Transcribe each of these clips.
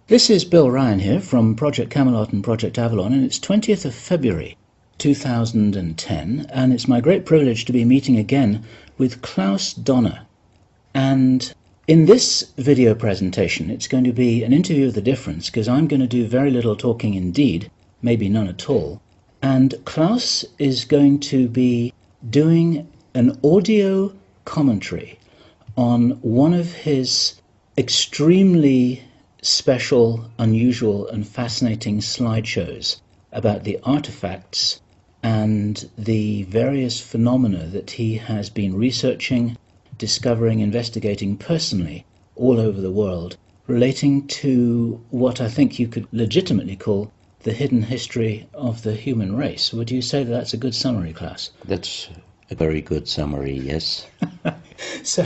This is Bill Ryan here from Project Camelot and Project Avalon, and it's 20th of February 2010, and it's my great privilege to be meeting again with Klaus Donner. And in this video presentation, it's going to be an interview of the difference, because I'm going to do very little talking indeed, maybe none at all, and Klaus is going to be doing an audio commentary on one of his extremely special, unusual and fascinating slideshows about the artifacts and the various phenomena that he has been researching, discovering, investigating personally all over the world, relating to what I think you could legitimately call the hidden history of the human race. Would you say that that's a good summary, Klaus? That's a very good summary, yes. So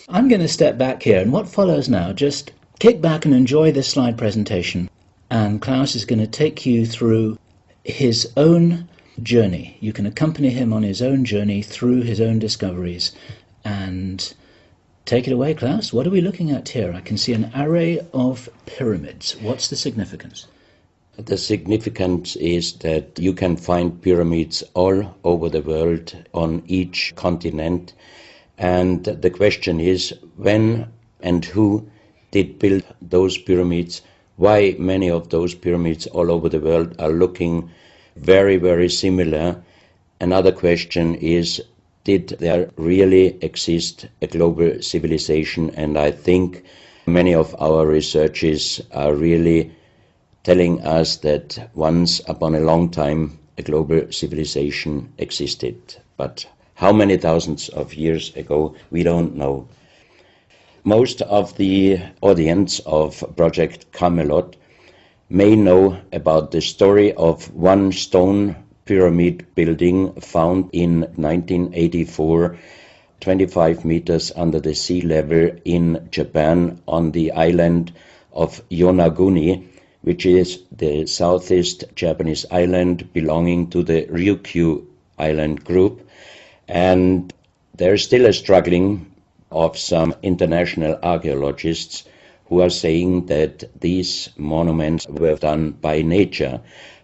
I'm going to step back here, and what follows now, just kick back and enjoy this slide presentation, and Klaus is going to take you through his own journey. You can accompany him on his own journey through his own discoveries. And take it away, Klaus. What are we looking at here? I can see an array of pyramids. What's the significance? The significance is that you can find pyramids all over the world on each continent. And the question is, when and who did build those pyramids? Why many of those pyramids all over the world are looking very, very similar? Another question is, did there really exist a global civilization? And I think many of our researches are really telling us that once upon a long time a global civilization existed. But how many thousands of years ago, we don't know. Most of the audience of Project Camelot may know about the story of one stone pyramid building found in 1984, 25 meters under the sea level in Japan on the island of Yonaguni, which is the southeast Japanese island belonging to the Ryukyu island group. And there's still a struggling of some international archaeologists who are saying that these monuments were done by nature.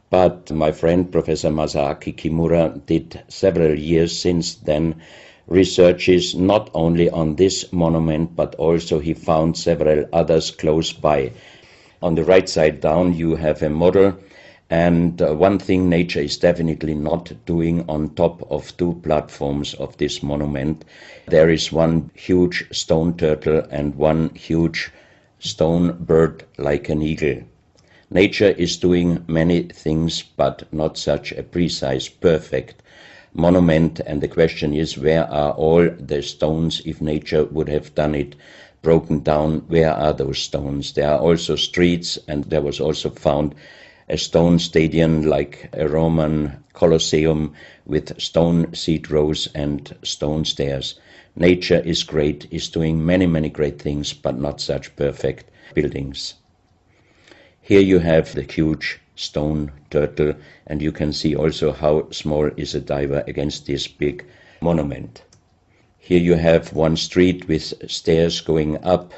But my friend Professor Masaaki Kimura did several years since then researches not only on this monument, but also he found several others close by. On the right side down you have a model, and one thing nature is definitely not doing on top of two platforms of this monument. There is one huge stone turtle and one huge stone bird like an eagle. Nature is doing many things, but not such a precise, perfect monument. And the question is, where are all the stones? If nature would have done it broken down, where are those stones? There are also streets, and there was also found a stone stadium like a Roman Colosseum with stone seat rows and stone stairs. Nature is great, is doing many, many great things, but not such perfect buildings. Here you have the huge stone turtle, and you can see also how small is a diver against this big monument. Here you have one street with stairs going up.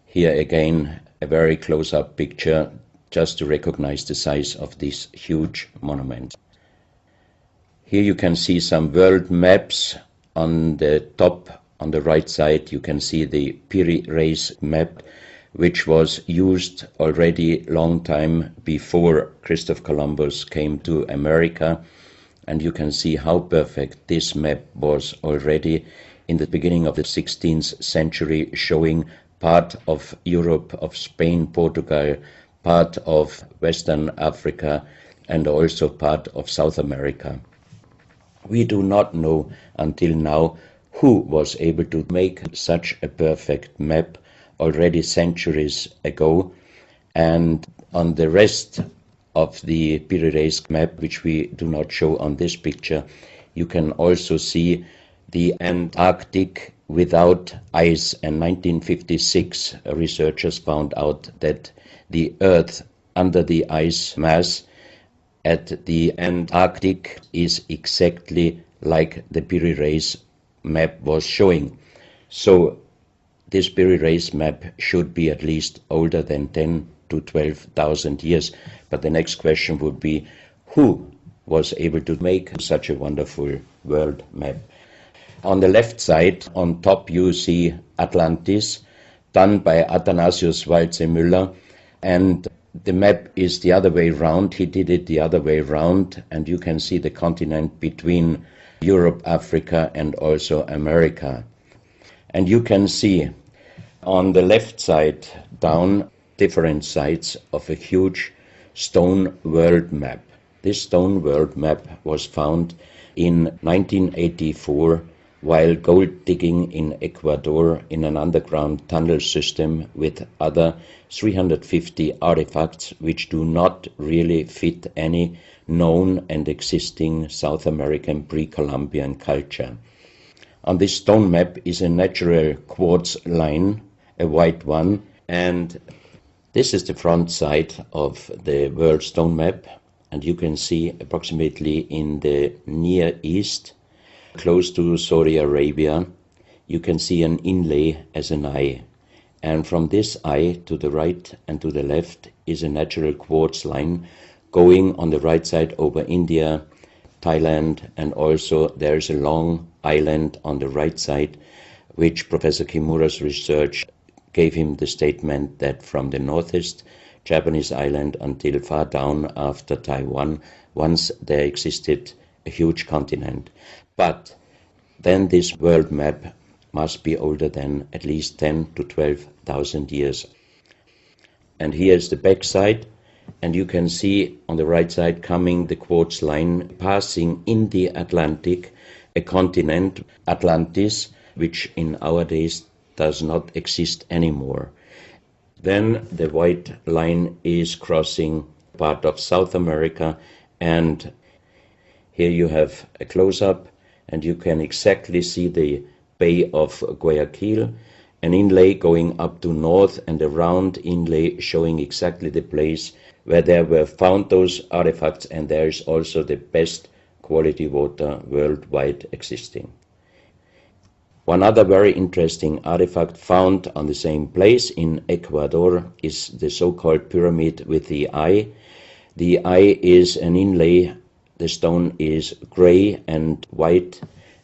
Here again a very close-up picture just to recognize the size of this huge monument. Here you can see some world maps. On the top, on the right side, you can see the Piri reis map, which was used already long time before Christopher Columbus came to America. And you can see how perfect this map was already in the beginning of the 16th century, showing part of Europe, of Spain, Portugal, part of Western Africa, and also part of South America. We do not know until now who was able to make such a perfect map already centuries ago. And on the rest of the Piri reis map, which we do not show on this picture, you can also see the Antarctic without ice. In 1956, researchers found out that the Earth under the ice mass at the Antarctic is exactly like the Piri reis map was showing. So this Piri reis map should be at least older than 10 to 12,000 years. But the next question would be, who was able to make such a wonderful world map? On the left side, on top, you see Atlantis, done by Athanasius Walzemüller, and the map is the other way round. He did it the other way round, and you can see the continent between Europe, Africa, and also America. And you can see on the left side down different sides of a huge stone world map. This stone world map was found in 1984 while gold digging in Ecuador in an underground tunnel system with other 350 artifacts which do not really fit any known and existing South American pre-Columbian culture. On this stone map is a natural quartz line, a white one, and this is the front side of the world stone map, and you can see approximately in the Near East, close to Saudi Arabia, you can see an inlay as an eye. And from this eye to the right and to the left is a natural quartz line going on the right side over India, Thailand, and also there is a long island on the right side, which Professor Kimura's research gave him the statement that from the northeast Japanese island until far down after Taiwan, once there existed a huge continent. But then this world map must be older than at least 10 to 12,000 years. And here is the back side, and you can see on the right side coming the quartz line passing in the Atlantic, a continent, Atlantis, which in our days does not exist anymore. Then the white line is crossing part of South America, and here you have a close-up, and you can exactly see the Bay of Guayaquil, an inlay going up to north, and a round inlay showing exactly the place where there were found those artifacts, and there is also the best quality water worldwide existing. One other very interesting artifact found on the same place in Ecuador is the so-called pyramid with the eye. The eye is an inlay. The stone is gray and white,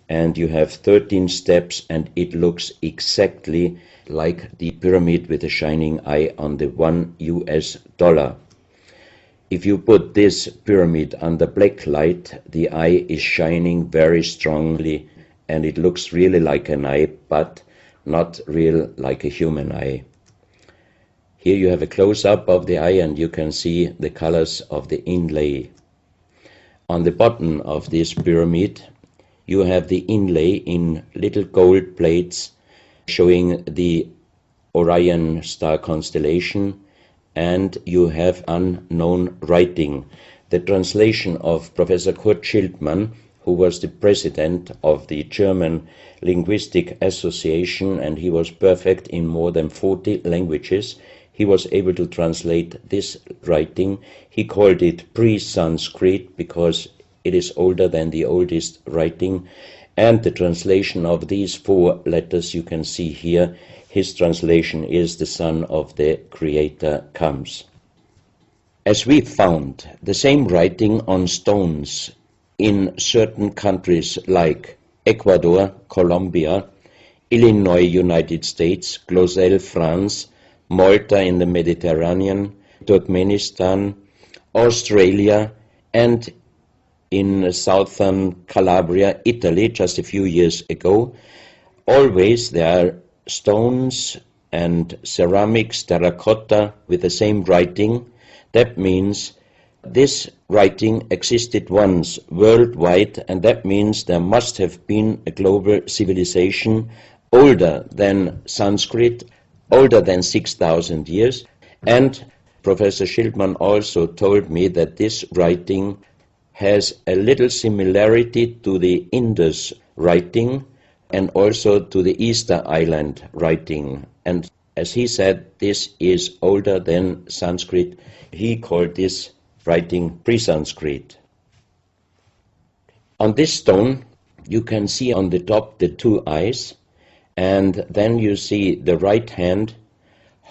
and you have 13 steps, and it looks exactly like the pyramid with a shining eye on the $1 US. If you put this pyramid under black light, the eye is shining very strongly, and it looks really like an eye, but not real like a human eye. Here you have a close-up of the eye, and you can see the colors of the inlay. On the bottom of this pyramid, you have the inlay in little gold plates showing the Orion star constellation, and you have unknown writing. The translation of Professor Kurt Schildmann, who was the president of the German Linguistic Association, and he was perfect in more than 40 languages. He was able to translate this writing. He called it pre-Sanskrit because it is older than the oldest writing. And the translation of these 4 letters you can see here, his translation is "the Son of the Creator comes." As we found the same writing on stones in certain countries like Ecuador, Colombia, Illinois, United States, Clausel, France, Malta in the Mediterranean, Turkmenistan, Australia, and in southern Calabria, Italy, just a few years ago. Always there are stones and ceramics, terracotta with the same writing. That means this writing existed once worldwide, and that means there must have been a global civilization older than Sanskrit, older than 6,000 years. And Professor Schildmann also told me that this writing has a little similarity to the Indus writing and also to the Easter Island writing. And as he said, this is older than Sanskrit. He called this writing pre-Sanskrit. On this stone, you can see on the top the 2 eyes, and then you see the right hand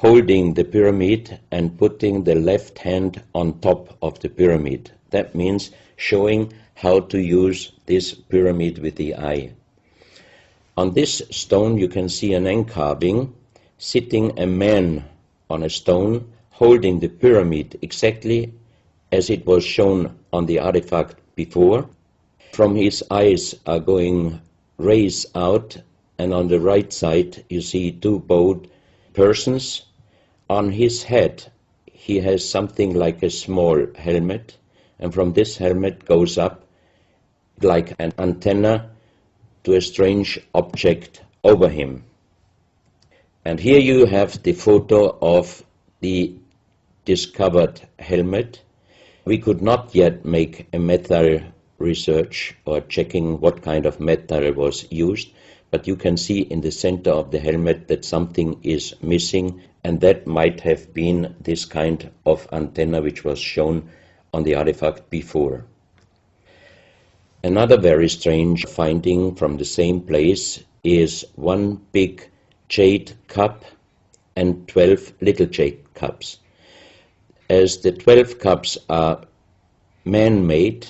holding the pyramid and putting the left hand on top of the pyramid. That means showing how to use this pyramid with the eye. On this stone you can see an encarving, sitting a man on a stone holding the pyramid exactly as it was shown on the artifact before. From his eyes are going rays out, and on the right side you see two bowed persons. On his head he has something like a small helmet, and from this helmet goes up like an antenna to a strange object over him. And here you have the photo of the discovered helmet. We could not yet make a metal research or checking what kind of metal was used, but you can see in the center of the helmet that something is missing, and that might have been this kind of antenna which was shown on the artifact before. Another very strange finding from the same place is one big jade cup and 12 little jade cups. As the 12 cups are man-made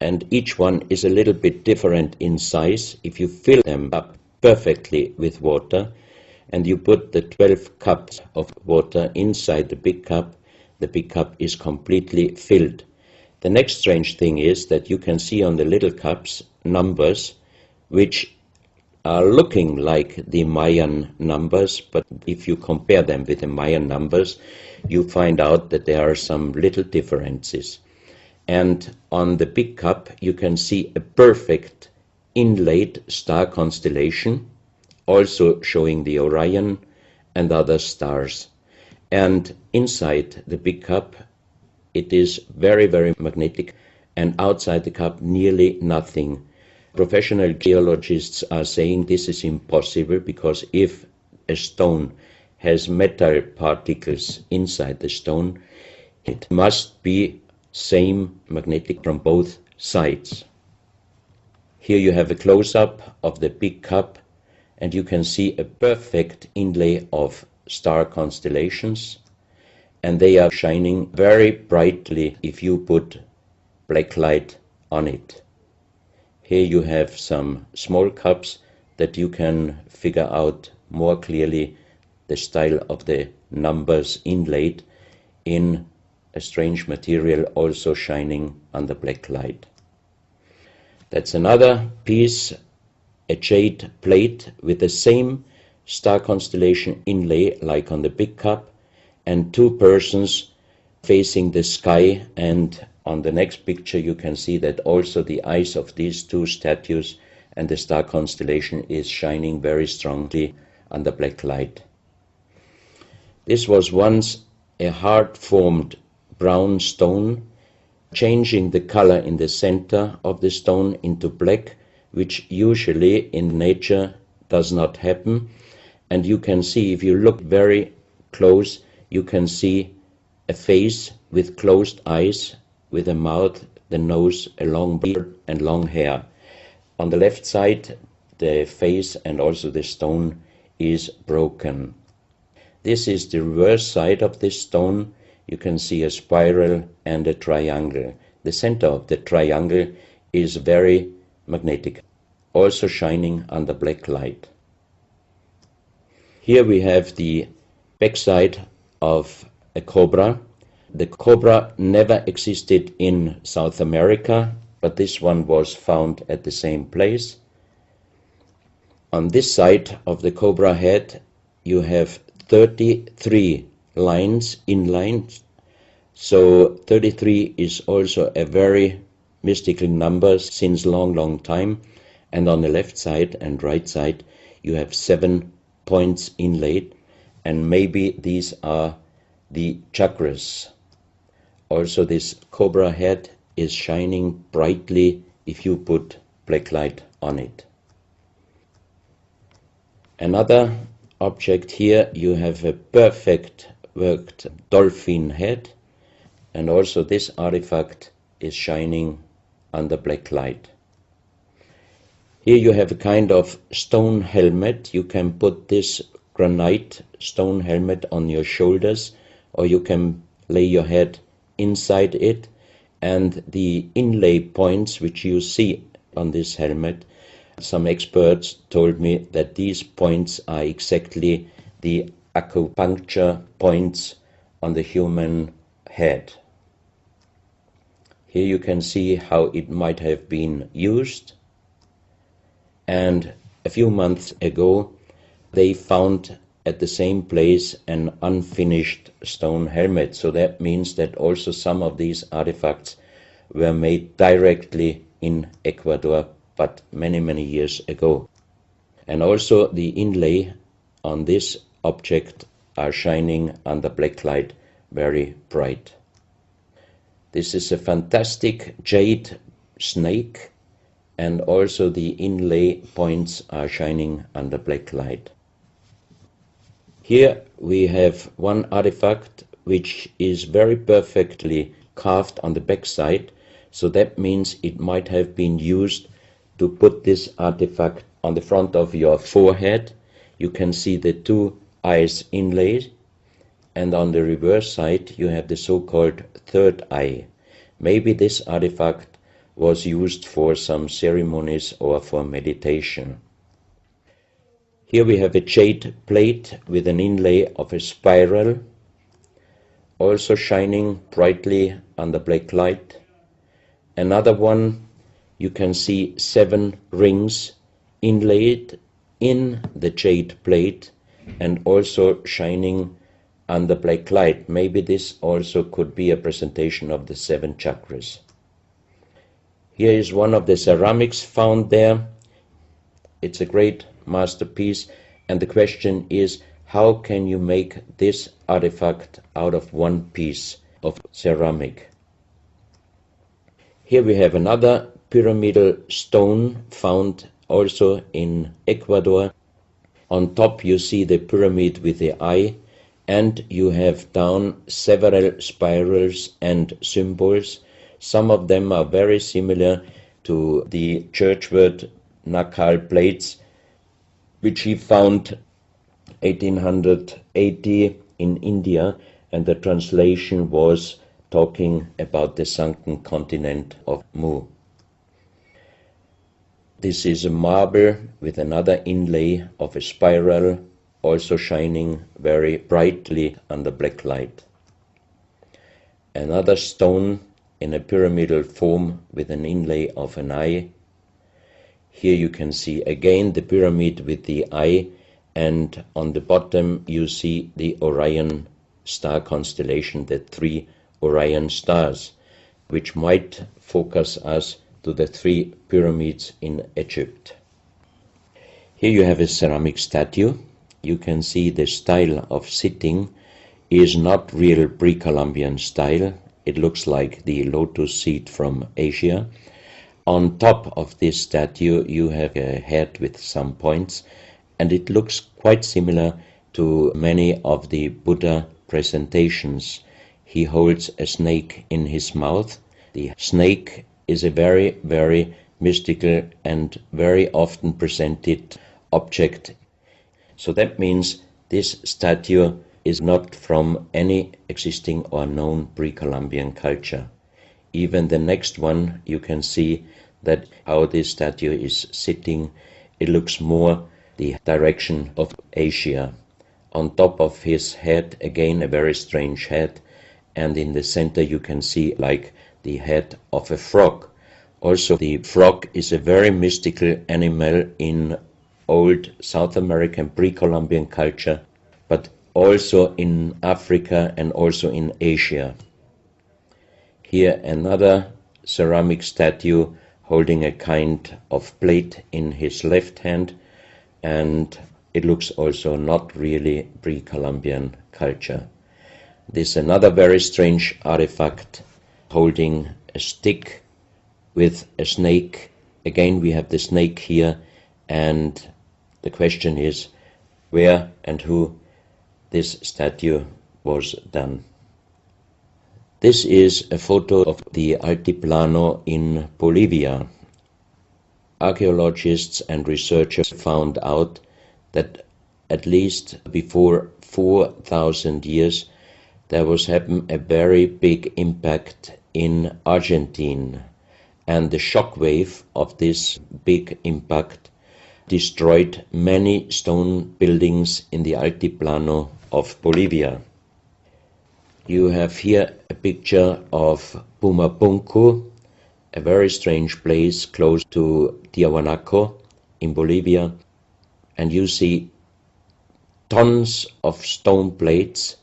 and each one is a little bit different in size, if you fill them up perfectly with water and you put the 12 cups of water inside the big cup is completely filled. The next strange thing is that you can see on the little cups numbers which are looking like the Mayan numbers, but if you compare them with the Mayan numbers, you find out that there are some little differences. And on the big cup you can see a perfect inlaid star constellation, also showing the Orion and other stars. And inside the big cup it is very, very magnetic, and outside the cup nearly nothing. Professional geologists are saying this is impossible, because if a stone has metal particles inside the stone, it must be same magnetic from both sides. Here you have a close-up of the big cup, and you can see a perfect inlay of star constellations, and they are shining very brightly if you put black light on it. Here you have some small cups that you can figure out more clearly the style of the numbers inlaid in a strange material, also shining under black light. That's another piece, a jade plate with the same star constellation inlay like on the big cup, and two persons facing the sky, and on the next picture you can see that also the eyes of these two statues and the star constellation is shining very strongly under black light. This was once a hard-formed brown stone, changing the color in the center of the stone into black, which usually in nature does not happen. And you can see, if you look very close, you can see a face with closed eyes, with a mouth, the nose, a long beard and long hair. On the left side, the face and also the stone is broken. This is the reverse side of this stone. You can see a spiral and a triangle. The center of the triangle is very magnetic, also shining under black light. Here we have the backside of a cobra. The cobra never existed in South America, but this one was found at the same place. On this side of the cobra head you have 33 lines in lines. So 33 is also a very mystical number since long time. And on the left side and right side you have 7 points inlaid, and maybe these are the chakras. Also this cobra head is shining brightly if you put black light on it. Another object here, you have a perfect worked dolphin head, and also this artifact is shining under black light. Here you have a kind of stone helmet. You can put this granite stone helmet on your shoulders, or you can lay your head inside it, and the inlay points which you see on this helmet, some experts told me that these points are exactly the acupuncture points on the human head. Here you can see how it might have been used, and a few months ago they found at the same place an unfinished stone helmet. So that means that also some of these artifacts were made directly in Ecuador, but many, many years ago. And also the inlay on this object are shining under black light very bright. This is a fantastic jade snake, and also the inlay points are shining under black light. Here we have one artifact which is very perfectly carved on the back side, so that means it might have been used to put this artifact on the front of your forehead. You can see the two eyes inlaid, and on the reverse side you have the so-called third eye. Maybe this artifact was used for some ceremonies or for meditation. Here we have a jade plate with an inlay of a spiral, also shining brightly under black light. Another one, you can see 7 rings inlaid in the jade plate and also shining under black light. Maybe this also could be a presentation of the 7 chakras. Here is one of the ceramics found there. It's a great masterpiece, and the question is, how can you make this artifact out of one piece of ceramic? Here we have another pyramidal stone found also in Ecuador. On top you see the pyramid with the eye, and you have down several spirals and symbols. Some of them are very similar to the churchward Nakal plates, which he found 1880 in India, and the translation was talking about the sunken continent of Mu. This is a marble with another inlay of a spiral, also shining very brightly under black light. Another stone in a pyramidal form with an inlay of an eye. Here you can see again the pyramid with the eye, and on the bottom you see the Orion star constellation, the 3 Orion stars, which might focus us to the 3 pyramids in Egypt. Here you have a ceramic statue. You can see the style of sitting is not real pre-Columbian style. It looks like the lotus seat from Asia. On top of this statue you have a head with some points, and it looks quite similar to many of the Buddha presentations. He holds a snake in his mouth. The snake is a very, very mystical and very often presented object. So that means this statue is not from any existing or known pre-Columbian culture. Even the next one, you can see that how this statue is sitting, it looks more the direction of Asia. On top of his head, again a very strange head, and in the center you can see like the head of a frog. Also the frog is a very mystical animal in old South American pre-Columbian culture, but also in Africa and also in Asia. Here another ceramic statue holding a kind of plate in his left hand, and it looks also not really pre-Columbian culture. This is another very strange artifact holding a stick with a snake. Again we have the snake here, and the question is where and who this statue was done. This is a photo of the Altiplano in Bolivia. Archaeologists and researchers found out that at least before 4,000 years, there was happened a very big impact in Argentina, and the shock wave of this big impact destroyed many stone buildings in the Altiplano of Bolivia. You have here a picture of Pumapunku, a very strange place close to Tiahuanaco in Bolivia, and you see tons of stone plates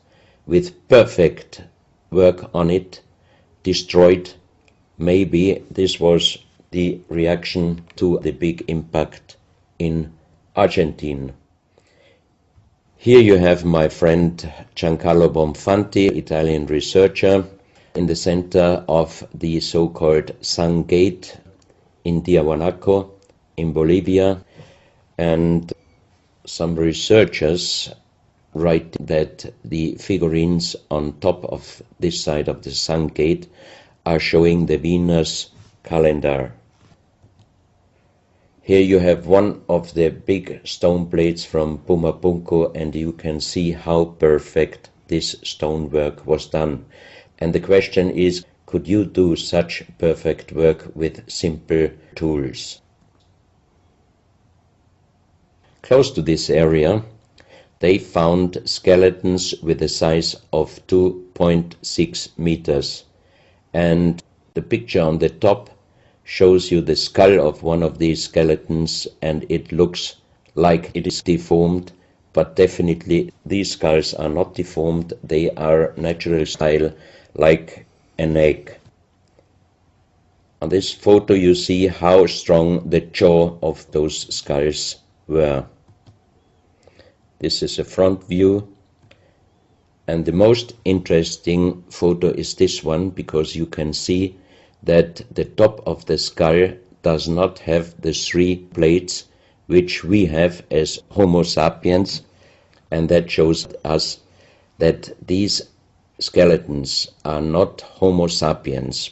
with perfect work on it destroyed. Maybe this was the reaction to the big impact in Argentina. Here you have my friend Giancarlo Bonfanti, Italian researcher, in the center of the so-called Sun Gate in Tiahuanaco in Bolivia, and some researchers write that the figurines on top of this side of the Sun Gate are showing the Venus calendar. Here you have one of the big stone plates from Pumapunku, and you can see how perfect this stonework was done. And the question is, could you do such perfect work with simple tools? Close to this area, they found skeletons with a size of 2.6 meters. And the picture on the top shows you the skull of one of these skeletons, and it looks like it is deformed, but definitely these skulls are not deformed. They are natural style, like an egg. On this photo you see how strong the jaw of those skulls were. This is a front view, and the most interesting photo is this one, because you can see that the top of the skull does not have the three plates which we have as Homo sapiens, and that shows us that these skeletons are not Homo sapiens.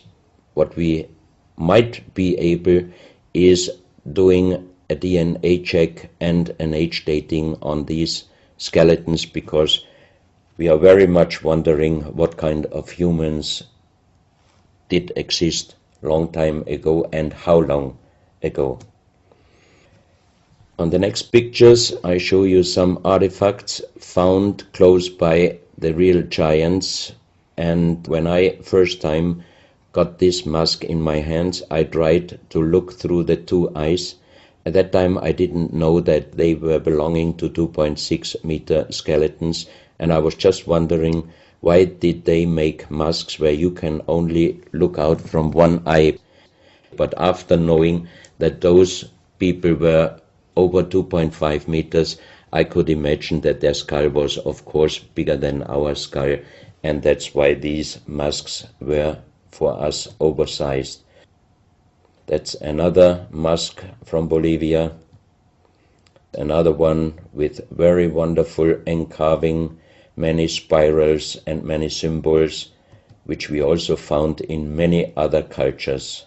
What we might be able is doing a DNA check and an age dating on these skeletons, because we are very much wondering what kind of humans did exist long time ago and how long ago. On the next pictures I show you some artifacts found close by the real giants, and when I first time got this mask in my hands, I tried to look through the two eyes. At that time I didn't know that they were belonging to 2.6 meter skeletons, and I was just wondering, why did they make masks where you can only look out from one eye? But after knowing that those people were over 2.5 meters, I could imagine that their skull was of course bigger than our skull, and that's why these masks were for us oversized. That's another mask from Bolivia, another one with very wonderful encarving, many spirals and many symbols, which we also found in many other cultures.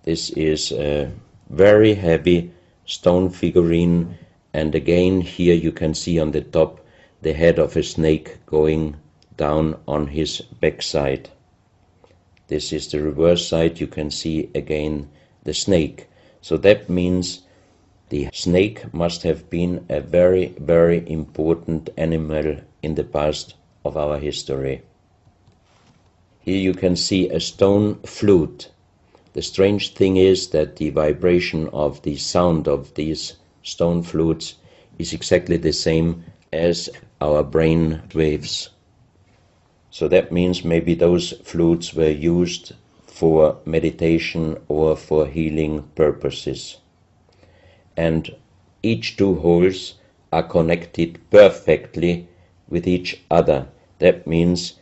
This is a very heavy stone figurine, and again here you can see on the top the head of a snake going down on his backside. This is the reverse side. You can see again the snake. So that means the snake must have been a very, very important animal in the past of our history. Here you can see a stone flute. The strange thing is that the vibration of the sound of these stone flutes is exactly the same as our brain waves. So that means maybe those flutes were used for meditation or for healing purposes. And each two holes are connected perfectly with each other. That means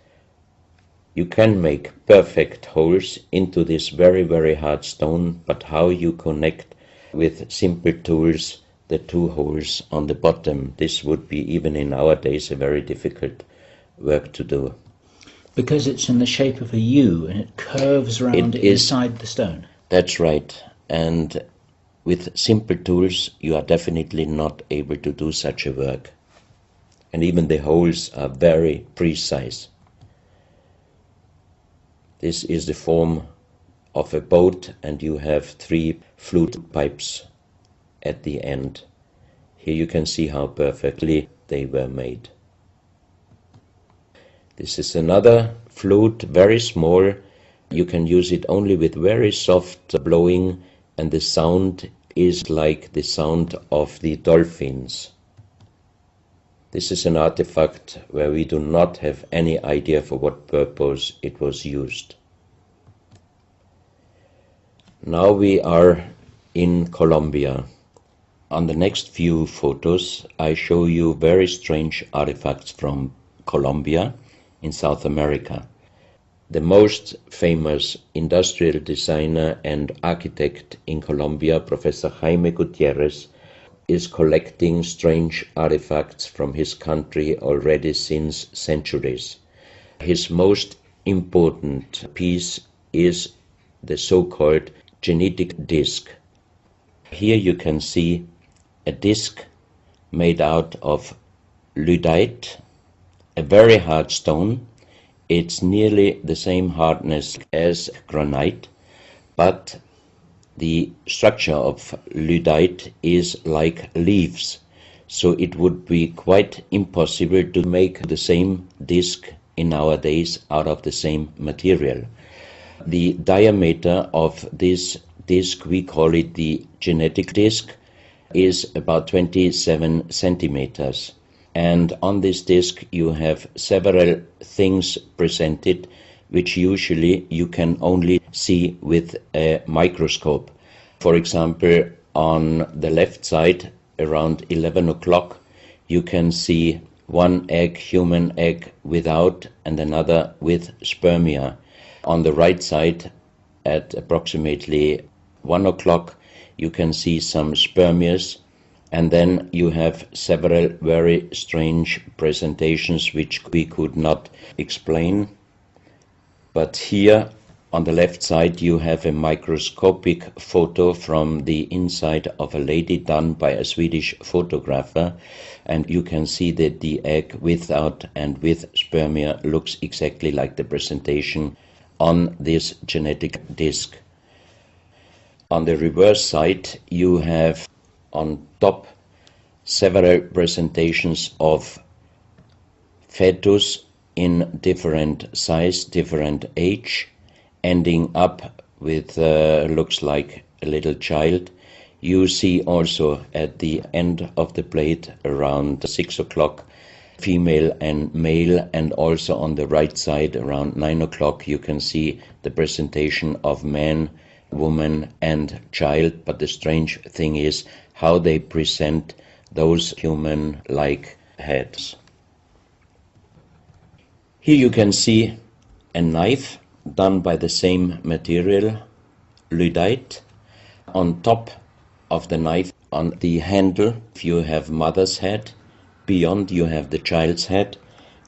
you can make perfect holes into this very, very hard stone, but how you connect with simple tools the two holes on the bottom, this would be even in our days a very difficult work to do. Because it's in the shape of a U and it curves around inside the stone. That's right. And with simple tools you are definitely not able to do such a work. And even the holes are very precise. This is the form of a boat, and you have 3 flute pipes at the end. Here you can see how perfectly they were made. This is another flute, very small. You can use it only with very soft blowing, and the sound is like the sound of the dolphins. This is an artifact where we do not have any idea for what purpose it was used. Now we are in Colombia. On the next few photos I show you very strange artifacts from Colombia in South America. The most famous industrial designer and architect in Colombia, Professor Jaime Gutierrez, is collecting strange artifacts from his country already since centuries. His most important piece is the so-called genetic disc. Here you can see a disc made out of lyddite, a very hard stone. It's nearly the same hardness as granite, but the structure of lyddite is like leaves, so it would be quite impossible to make the same disc in our days out of the same material. The diameter of this disc, we call it the genetic disc, is about 27 centimeters. And on this disc you have several things presented which usually you can only see with a microscope. For example, on the left side, around 11 o'clock, you can see one egg, human egg, without, and another with spermia. On the right side, at approximately 1 o'clock, you can see some spermias, and then you have several very strange presentations which we could not explain. But here on the left side you have a microscopic photo from the inside of a lady done by a Swedish photographer, and you can see that the egg without and with spermia looks exactly like the presentation on this genetic disc. On the reverse side you have on top several presentations of fetus in different size, different age, ending up with looks like a little child. You see also at the end of the plate around 6 o'clock female and male, and also on the right side around 9 o'clock you can see the presentation of man, woman and child. But the strange thing is how they present those human-like heads. Here you can see a knife done by the same material, lyddite. On top of the knife, on the handle, you have mother's head, beyond you have the child's head,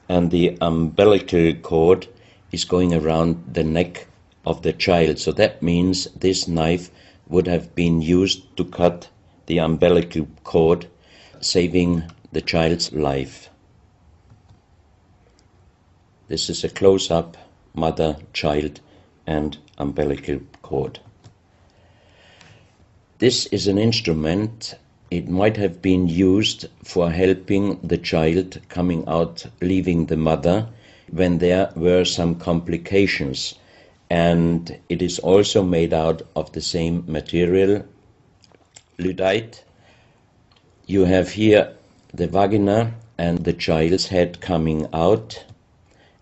and the umbilical cord is going around the neck of the child. So that means this knife would have been used to cut the umbilical cord, saving the child's life. This is a close-up mother, child and umbilical cord. This is an instrument. It might have been used for helping the child coming out, leaving the mother, when there were some complications. And it is also made out of the same material, lyddite. You have here the vagina and the child's head coming out.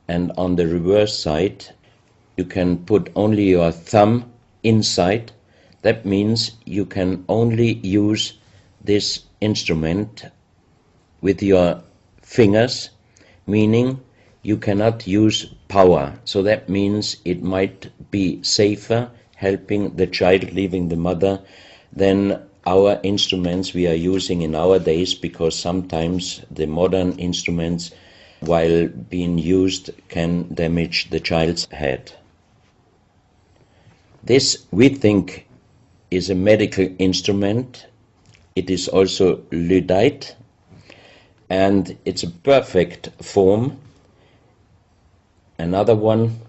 And on the reverse side, you can put only your thumb inside. That means you can only use this instrument with your fingers, meaning you cannot use power. So that means it might be safer helping the child leaving the mother than our instruments we are using in our days, because sometimes the modern instruments, while being used, can damage the child's head. This, we think, is a medical instrument. It is also lyddite, and it's a perfect form. Another one,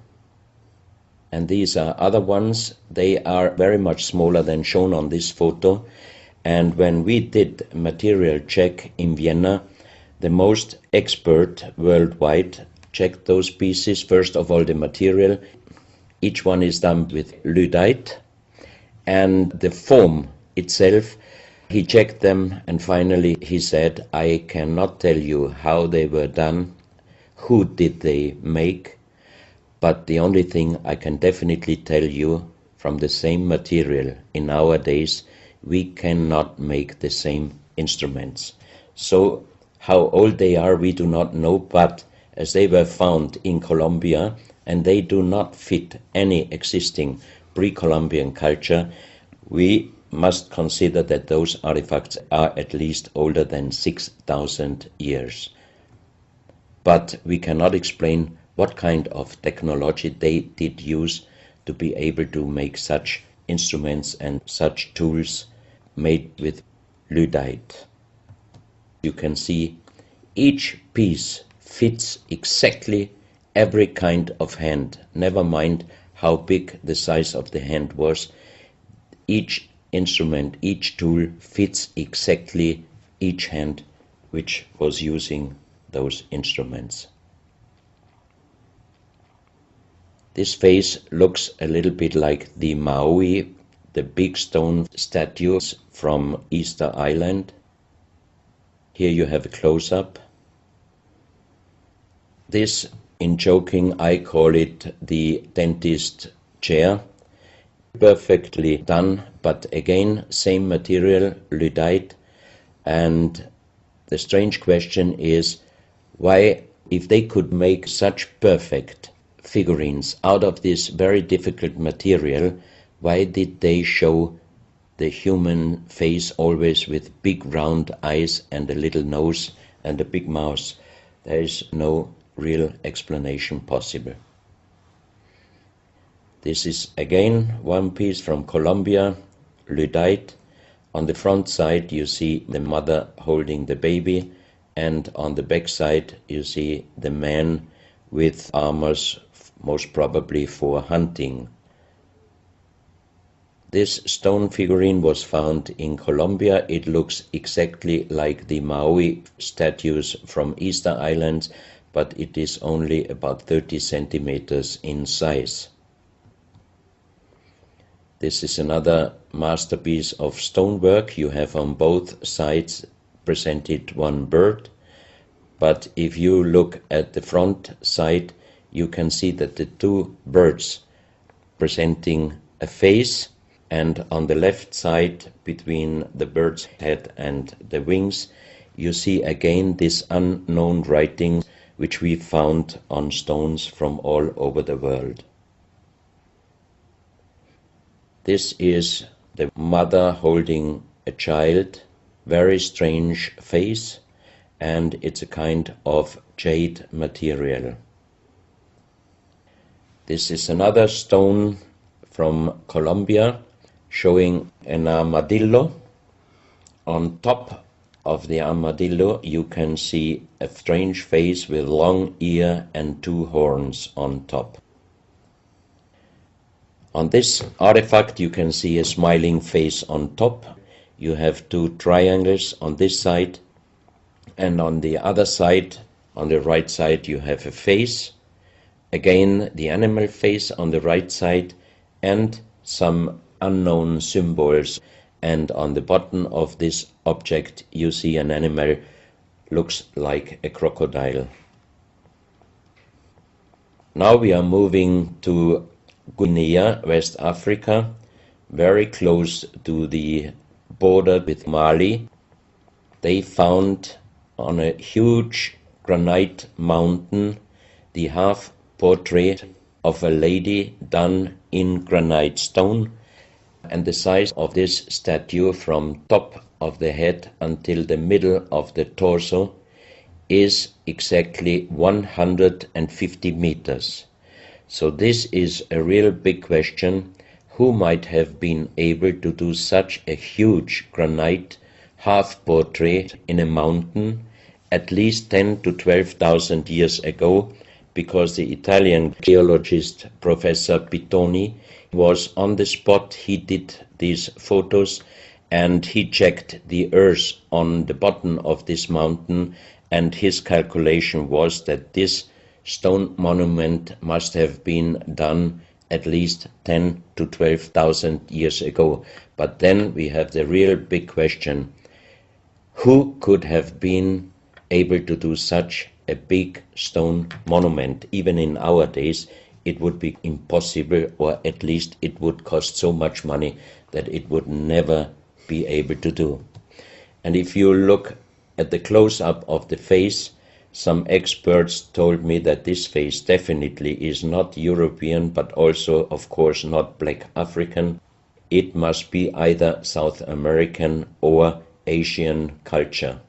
and these are other ones, they are very much smaller than shown on this photo. And when we did a material check in Vienna, the most expert worldwide checked those pieces. First of all, the material. Each one is done with lyddite, and the form itself, he checked them, and finally he said, I cannot tell you how they were done, who did they make, but the only thing I can definitely tell you, from the same material in our days, we cannot make the same instruments. So how old they are, we do not know, but as they were found in Colombia, and they do not fit any existing pre-Columbian culture, we must consider that those artifacts are at least older than 6,000 years. But we cannot explain what kind of technology they did use to be able to make such instruments and such tools made with lyddite. You can see each piece fits exactly every kind of hand, never mind how big the size of the hand was. Each instrument, each tool fits exactly each hand which was using those instruments. This face looks a little bit like the Maui, the big stone statues from Easter Island. Here you have a close-up. This, in joking, I call it the dentist chair. Perfectly done, but again, same material, lyddite. And the strange question is, why, if they could make such perfect figurines out of this very difficult material, why did they show the human face always with big round eyes and a little nose and a big mouth? There is no real explanation possible. This is again one piece from Colombia, lyddite. On the front side you see the mother holding the baby, and on the back side you see the man with armors, most probably for hunting. This stone figurine was found in Colombia. It looks exactly like the Maui statues from Easter Island, but it is only about 30 centimeters in size. This is another masterpiece of stonework. You have on both sides presented one bird, but if you look at the front side, you can see that the two birds presenting a face, and on the left side, between the bird's head and the wings, you see again this unknown writing which we found on stones from all over the world. This is the mother holding a child, very strange face, and it's a kind of jade material. This is another stone from Colombia showing an armadillo. On top of the armadillo you can see a strange face with long ear and two horns on top. On this artifact you can see a smiling face on top. You have two triangles on this side, and on the other side, on the right side, you have a face. Again, the animal face on the right side, and some unknown symbols. And on the bottom of this object you see an animal, looks like a crocodile. Now we are moving to Guinea, West Africa, very close to the border with Mali. They found on a huge granite mountain the half portrait of a lady done in granite stone, and the size of this statue from top of the head until the middle of the torso is exactly 150 meters. So this is a real big question. who might have been able to do such a huge granite half-portrait in a mountain at least 10 to 12,000 years ago, because the Italian geologist Professor Pittoni was on the spot. He did these photos and he checked the earth on the bottom of this mountain, and his calculation was that this stone monument must have been done at least 10 to 12,000 years ago. But then we have the real big question: who could have been able to do such a big stone monument? Even in our days it would be impossible, or at least it would cost so much money that it would never be able to do. And if you look at the close-up of the face, some experts told me that this face definitely is not European, but also of course not black African. It must be either South American or Asian culture.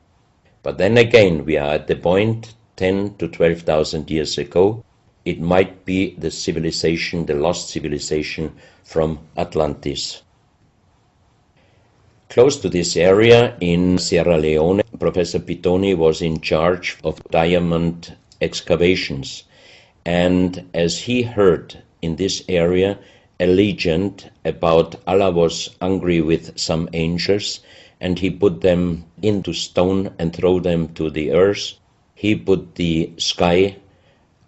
But then again, we are at the point 10 to 12,000 years ago. It might be the civilization, the lost civilization from Atlantis. Close to this area in Sierra Leone, Professor Pittoni was in charge of diamond excavations. And as he heard in this area a legend about Allah was angry with some angels, and he put them into stone and throw them to the earth. He put the sky,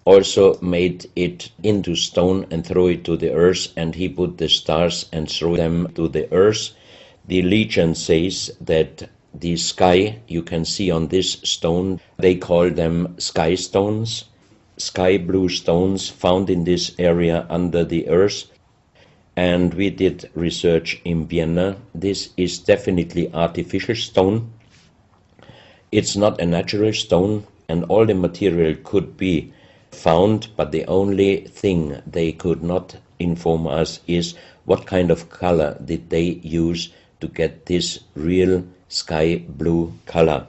also made it into stone and throw it to the earth, and he put the stars and throw them to the earth. The legend says that the sky you can see on this stone, they call them sky stones, sky blue stones found in this area under the earth. And we did research in Vienna. This is definitely artificial stone. It's not a natural stone, and all the material could be found, but the only thing they could not inform us is what kind of color did they use to get this real sky blue color.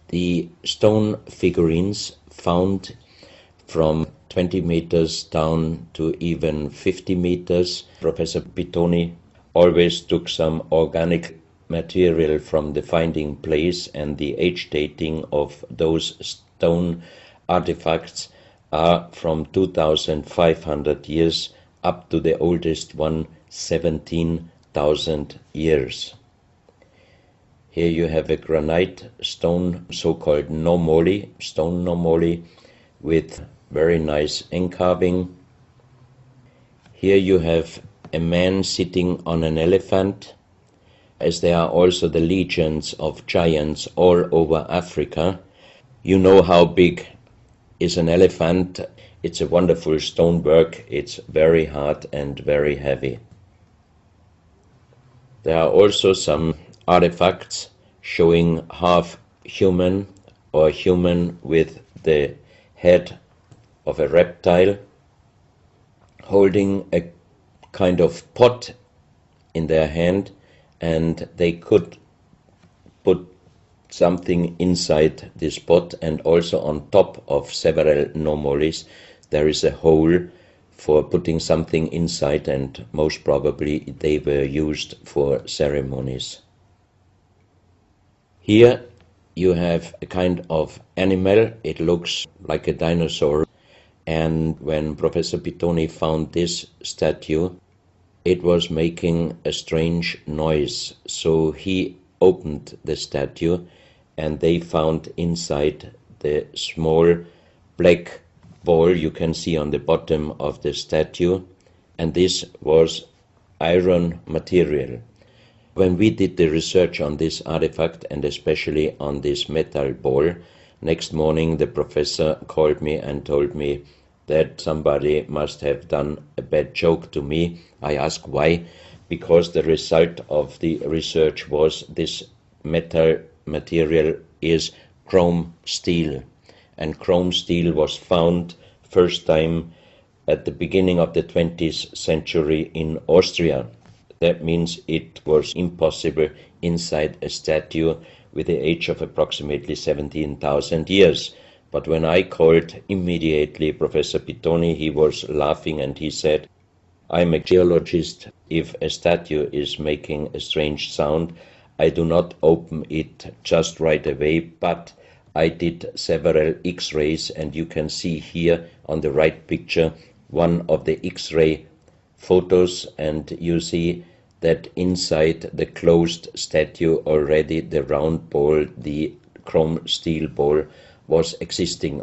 The stone figurines found from 20 meters down to even 50 meters. Professor Pittoni always took some organic material from the finding place, and the age dating of those stone artifacts are from 2,500 years up to the oldest one, 17,000 years. Here you have a granite stone, so-called nomoli, stone nomoli, with very nice encarving. Here you have a man sitting on an elephant, as there are also the legends of giants all over Africa. You know how big is an elephant. It's a wonderful stonework. It's very hard and very heavy. There are also some artifacts showing half human or human with the head of a reptile, holding a kind of pot in their hand, and they could put something inside this pot, and also on top of several nomolis there is a hole for putting something inside, and most probably they were used for ceremonies. Here you have a kind of animal. It looks like a dinosaur, and when Professor Pittoni found this statue, it was making a strange noise. So he opened the statue, and they found inside the small black ball you can see on the bottom of the statue, and this was iron material. When we did the research on this artifact, and especially on this metal ball, next morning the professor called me and told me that somebody must have done a bad joke to me. I asked why, because the result of the research was this metal material is chrome steel, and chrome steel was found first time at the beginning of the 20th century in Austria. That means it was impossible inside a statue with the age of approximately 17,000 years. But when I called immediately Professor Pittoni, he was laughing and he said, I'm a geologist. If a statue is making a strange sound, I do not open it just right away, but I did several X-rays, and you can see here on the right picture one of the X-ray photos, and you see that inside the closed statue already the round ball, the chrome steel ball, was existing.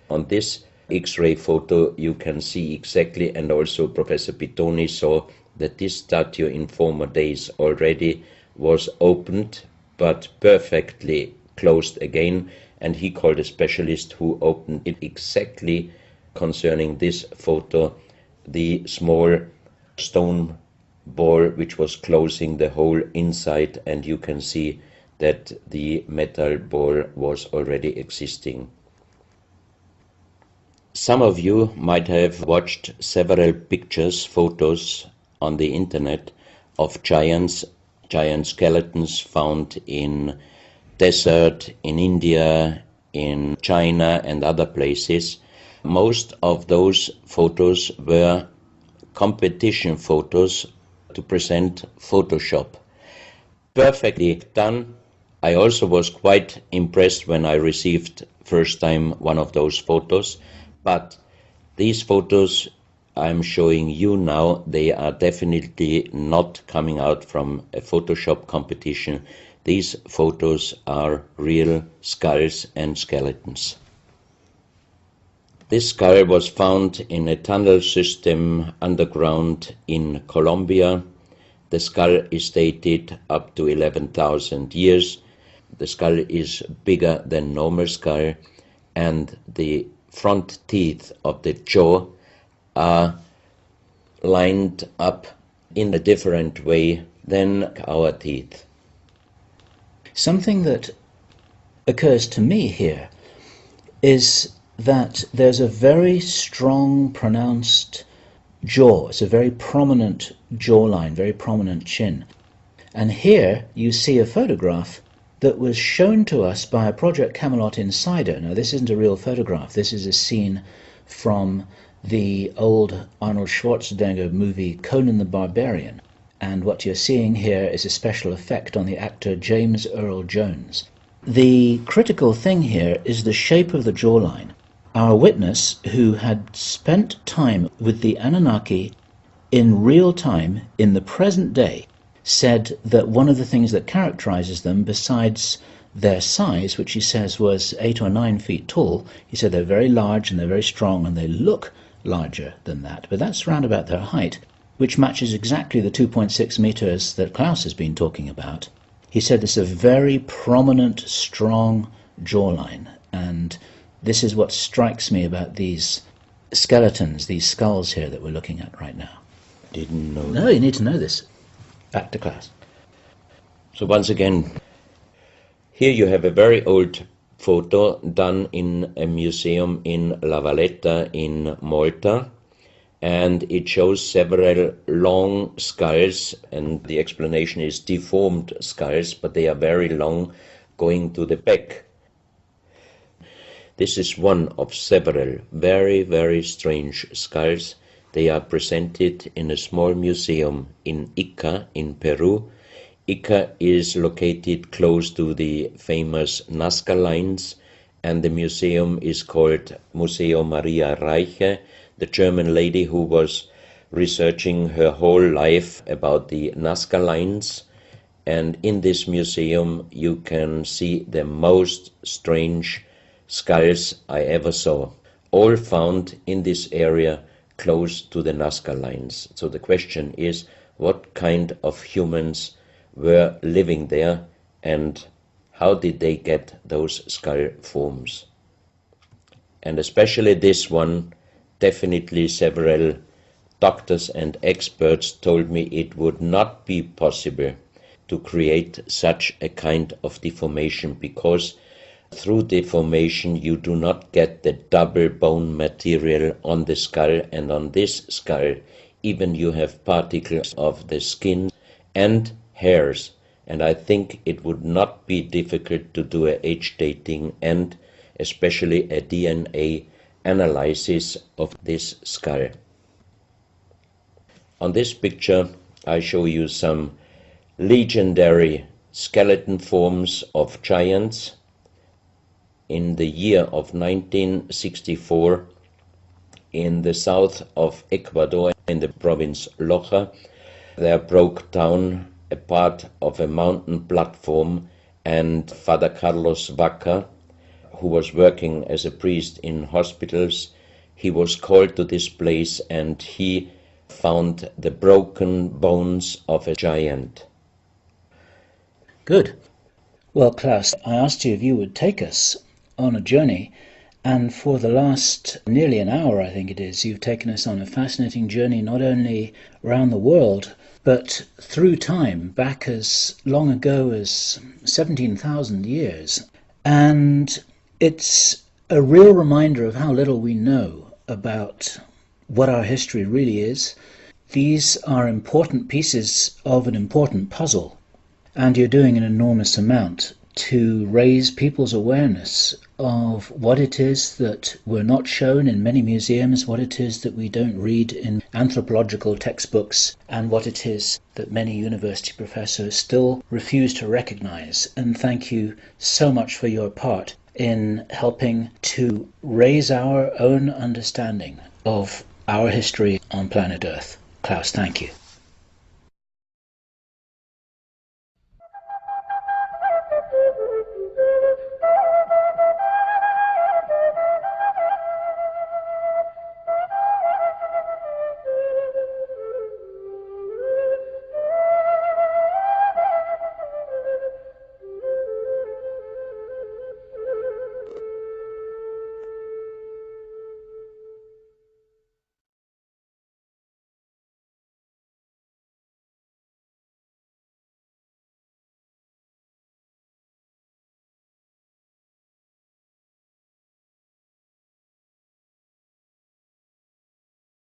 On this X-ray photo you can see exactly, and also Professor Pittoni saw that this statue in former days already was opened but perfectly closed again, and he called a specialist who opened it exactly concerning this photo, the small stone ball which was closing the whole inside, and you can see that the metal ball was already existing. Some of you might have watched several pictures, photos on the internet of giant skeletons found in desert, in India, in China and other places. Most of those photos were competition photos to present Photoshop. Perfectly done. I also was quite impressed when I received first time one of those photos, but these photos I'm showing you now, they are definitely not coming out from a Photoshop competition. These photos are real skulls and skeletons. This skull was found in a tunnel system underground in Colombia. The skull is dated up to 11,000 years. The skull is bigger than normal skull, and the front teeth of the jaw are lined up in a different way than our teeth. Something that occurs to me here is that there's a very strong, pronounced jaw. It's a very prominent jawline, very prominent chin. And here you see a photograph that was shown to us by a Project Camelot insider. Now, this isn't a real photograph. This is a scene from the old Arnold Schwarzenegger movie Conan the Barbarian. And what you're seeing here is a special effect on the actor James Earl Jones. The critical thing here is the shape of the jawline. Our witness, who had spent time with the Anunnaki in real time, in the present day, said that one of the things that characterizes them, besides their size, which he says was 8 or 9 feet tall, he said they're very large and they're very strong and they look larger than that. But that's round about their height, which matches exactly the 2.6 meters that Klaus has been talking about. He said this is a very prominent, strong jawline, and this is what strikes me about these skeletons, these skulls here that we're looking at right now. Didn't know. No, you need to know this. Back to Klaus. So once again, here you have a very old photo done in a museum in La Valletta in Malta, and it shows several long skulls, and the explanation is deformed skulls, but they are very long, going to the back. This is one of several very, very strange skulls. They are presented in a small museum in Ica in Peru. Ica is located close to the famous Nazca lines, and the museum is called Museo Maria Reiche, the German lady who was researching her whole life about the Nazca lines. And in this museum you can see the most strange skulls I ever saw, all found in this area close to the Nazca lines. So the question is, what kind of humans were living there, and how did they get those skull forms? And especially this one, definitely several doctors and experts told me it would not be possible to create such a kind of deformation, because through deformation you do not get the double bone material on the skull, and on this skull even you have particles of the skin and hairs, and I think it would not be difficult to do a age dating and especially a DNA analysis of this skull. On this picture I show you some legendary skeleton forms of giants. In the year of 1964, in the south of Ecuador, in the province Loja, there broke down a part of a mountain platform, and Father Carlos Vaca, who was working as a priest in hospitals, he was called to this place and he found the broken bones of a giant. Good. Well, Klaus, I asked you if you would take us on a journey, and for the last nearly an hour, I think it is, you've taken us on a fascinating journey not only around the world, but through time, back as long ago as 17,000 years. And it's a real reminder of how little we know about what our history really is. These are important pieces of an important puzzle, and you're doing an enormous amount to raise people's awareness of what it is that we're not shown in many museums, what it is that we don't read in anthropological textbooks, and what it is that many university professors still refuse to recognize. And thank you so much for your part in helping to raise our own understanding of our history on planet Earth. Klaus, thank you.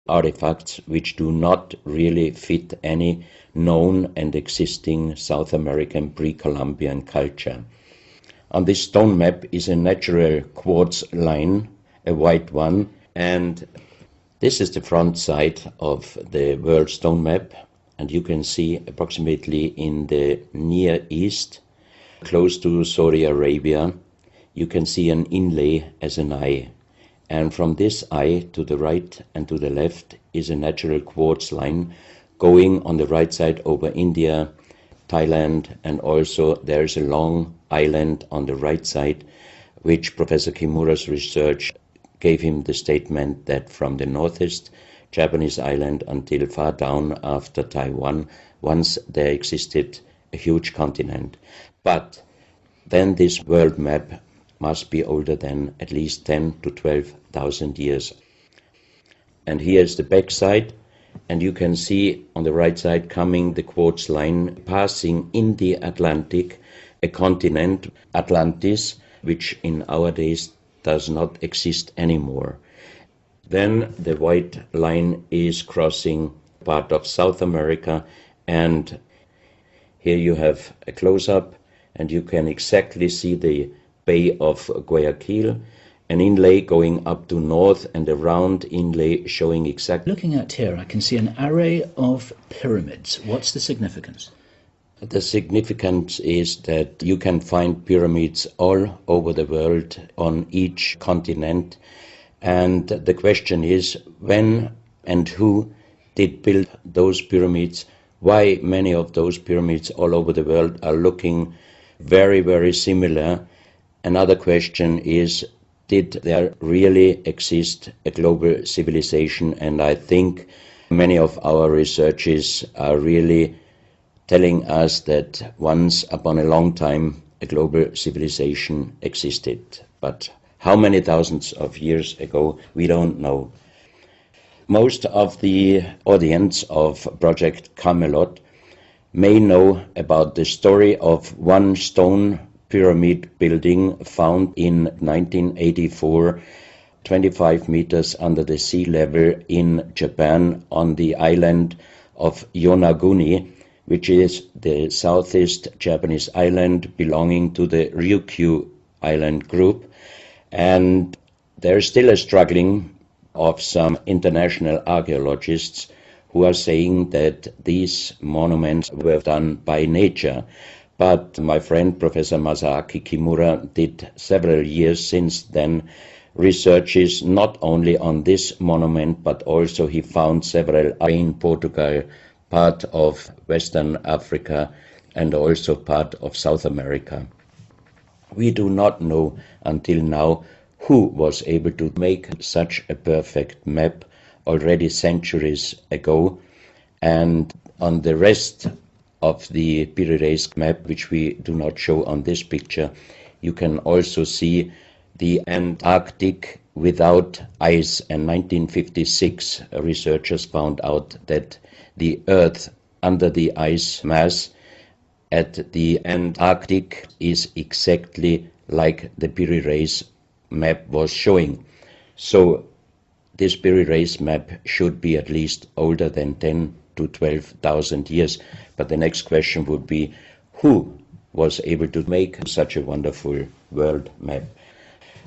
Artifacts which do not really fit any known and existing South American pre-Columbian culture. On this stone map is a natural quartz line, a white one, and this is the front side of the world stone map, and you can see approximately in the Near East, close to Saudi Arabia, you can see an inlay as an eye. And from this eye to the right and to the left is a natural quartz line going on the right side over India, Thailand, and also there is a long island on the right side, which Professor Kimura's research gave him the statement that from the northeast Japanese island until far down after Taiwan, once there existed a huge continent. But then this world map must be older than at least 10 to 12,000 years. And here is the back side, and you can see on the right side coming the quartz line passing in the Atlantic, a continent, Atlantis, which in our days does not exist anymore. Then the white line is crossing part of South America, and here you have a close-up, and you can exactly see the Bay of Guayaquil, an inlay going up to north and a round inlay showing exactly. Looking at here, I can see an array of pyramids. What's the significance? The significance is that you can find pyramids all over the world on each continent, and the question is when and who did build those pyramids, why many of those pyramids all over the world are looking very, very similar. Another question is, did there really exist a global civilization? And I think many of our researchers are really telling us that once upon a long time a global civilization existed. But how many thousands of years ago, we don't know. Most of the audience of Project Camelot may know about the story of one stone pyramid building found in 1984, 25 meters under the sea level in Japan on the island of Yonaguni, which is the southeast Japanese island belonging to the Ryukyu island group. And there is still a struggling of some international archaeologists who are saying that these monuments were done by nature. But my friend Professor Masaaki Kimura did several years since then researches not only on this monument, but also he found several in Portugal, part of Western Africa, and also part of South America. We do not know until now who was able to make such a perfect map already centuries ago, and on the rest of the Piri Reis map, which we do not show on this picture, you can also see the Antarctic without ice. In 1956, researchers found out that the Earth under the ice mass at the Antarctic is exactly like the Piri Reis map was showing. So this Piri Reis map should be at least older than 10 to 12,000 years. But the next question would be, who was able to make such a wonderful world map?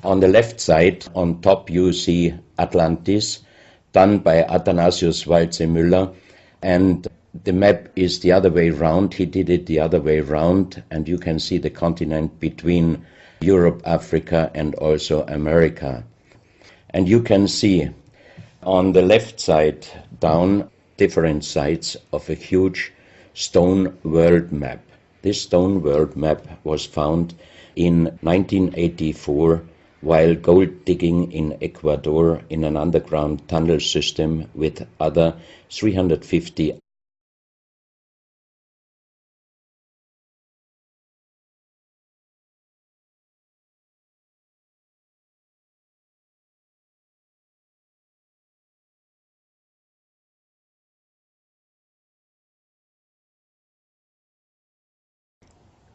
On the left side, on top, you see Atlantis, done by Athanasius Waldseemüller, and the map is the other way round. He did it the other way round, and you can see the continent between Europe, Africa, and also America. And you can see on the left side down different sides of a huge stone world map. This stone world map was found in 1984 while gold digging in Ecuador in an underground tunnel system with other 350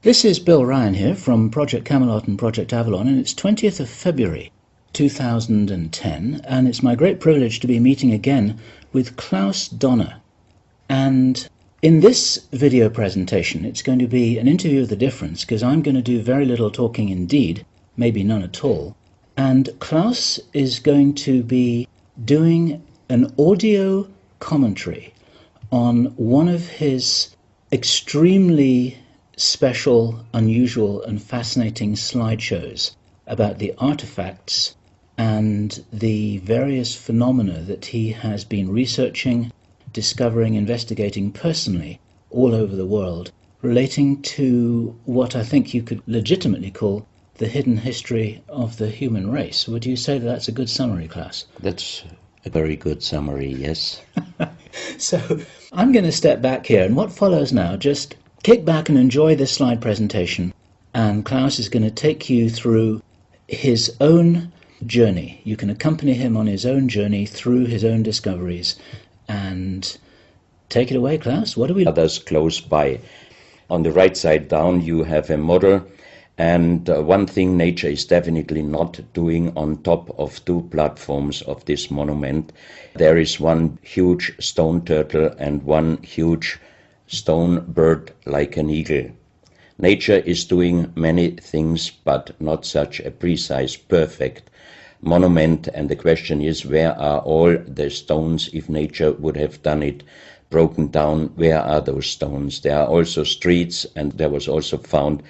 This is Bill Ryan here from Project Camelot and Project Avalon, and it's 20th of February 2010, and it's my great privilege to be meeting again with Klaus Donner. And in this video presentation, it's going to be an interview of the difference, because I'm going to do very little talking indeed, maybe none at all. And Klaus is going to be doing an audio commentary on one of his extremely special, unusual and fascinating slideshows about the artifacts and the various phenomena that he has been researching, discovering, investigating personally all over the world, relating to what I think you could legitimately call the hidden history of the human race. Would you say that that's a good summary, Klaus? That's a very good summary, yes. So I'm going to step back here, and what follows now, just kick back and enjoy this slide presentation, and Klaus is going to take you through his own journey. You can accompany him on his own journey through his own discoveries. And take it away, Klaus. What do we... Others close by. On the right side down you have a model, and one thing nature is definitely not doing on top of two platforms of this monument. There is one huge stone turtle and one huge stone bird like an eagle. Nature is doing many things, but not such a precise, perfect monument, and the question is, where are all the stones? If nature would have done it broken down, where are those stones? There are also streets, and there was also found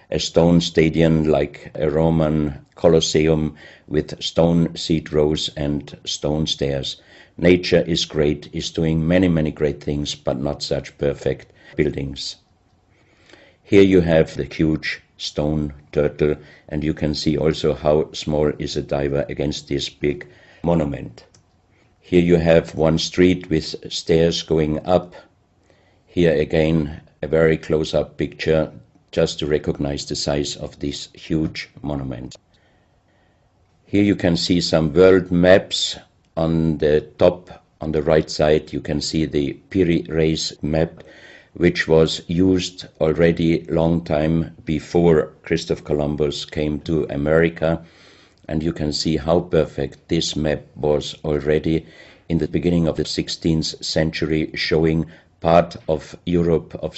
a stone stadium like a Roman Colosseum with stone seat rows and stone stairs. Nature is great, is doing many, many great things, but not such perfect buildings. Here you have the huge stone turtle, and you can see also how small is a diver against this big monument. Here you have one street with stairs going up. Here again a very close-up picture just to recognize the size of this huge monument. Here you can see some world maps. On the top, on the right side, you can see the Piri Reis map, which was used already long time before Christopher Columbus came to America. And you can see how perfect this map was already in the beginning of the 16th century, showing part of Europe, of